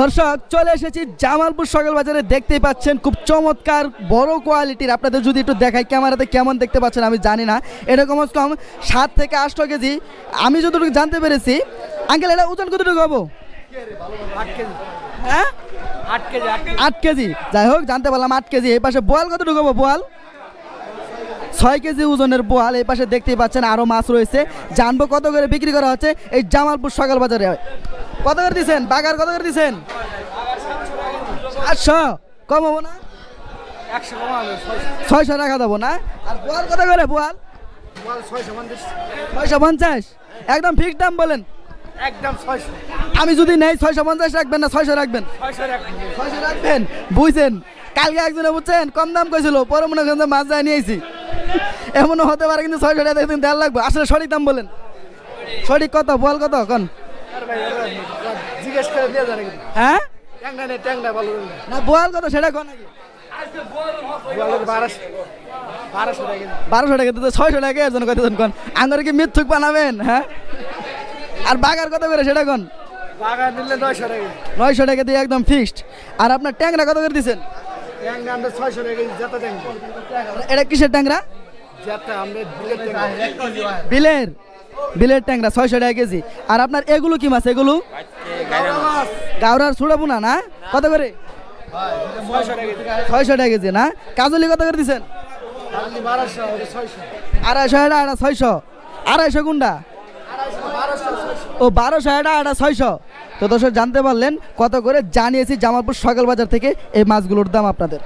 দর্শক চলে এসেছি জামালপুর সকাল বাজারে, দেখতেই পাচ্ছেন খুব চমৎকার বড় কোয়ালিটির। আপনাদের যদি একটু দেখাই ক্যামেরাতে কেমন দেখতে পাচ্ছেন আমি জানি না, এটা কমস কম 7 থেকে 8 কেজি আমি যতটুকু জানতে পেরেছি। আঙ্কেল এটা ওজন কতটুকু হবো? 8 কেজি। হ্যাঁ 8 কেজি। 8 কেজি, যাই হোক জানতে পারলাম 8 কেজি। এই পাশে বোয়াল কতটুকু হবো? বোয়াল 6 কেজি ওজনের বোয়াল। এই পাশে দেখতেই পাচ্ছেন আরও মাছ রয়েছে, জানবো কত করে বিক্রি করা হচ্ছে এই জামালপুর সকাল বাজারে। কত করে দিচ্ছেন বাগার? কত করে দিচ্ছেন? 800 কম হবো না? 100 কমাবে 600 টাকা দেবো না? আর বোয়াল কত করে? বোয়াল 650 একদম ফিক্সড দাম বলেন। একদম 600। আমি যদি নেই 650 রাখবেন না 600 রাখবেন? 600 রাখবেন। 600 রাখবেন। বুঝছেন, কালকে একজনে বুঝছেন কম দাম কইছিল, পরে মনে করেন মাছ যায় নিয়েছি। এমনও হতে পারে কিন্তু 600 টাকা একদিন দেওয়ার লাগবে। আসলে সঠিক দাম বলেন, সঠিক কত? বোয়াল কত কন? আর ভাই জিজ্ঞেস করে দিয়ে জানে কিন্তু। হ্যাঁ ট্যাংরা ভালো না, বোয়াল কত সেটা কন আগে। 1200 টাকা। 1200 টাকা দিতে 600 টাকা এর জন্য কতজন কন? আঙ্গরে কি মিথ্যুক বানাবেন? হ্যাঁ, আর বাগার কত করে সেটা কন? বাগান নিলে 900 টাকা। 900 টাকা দিয়ে একদম ফিক্সড। আর আপনার ট্যাংরা কত করে দিচ্ছেন? ট্যাংরা আমরা 600 টাকা যেটা ট্যাংরা। এটা কিসের ট্যাংরা? যেটা আমরা বিলের ট্যাংরা। বিলের ট্যাংরা 600 টাকা কেজি। আর আপনার এগুলো কি মাছ? এগুলো গাওরার ছুড়াবো না? না কত করে? 600 টাকা। 600 টাকা কেজি না? কাজলি কত করে দিচ্ছেন? 1200 600। 250 এটা 600। 250 গুন্ডা? ও 1200 এটা 600। তো দর্শক জানতে পারলেন কত করে জানিয়েছি জামালপুর সকাল বাজার থেকে এই মাছগুলোর দাম আপনাদের।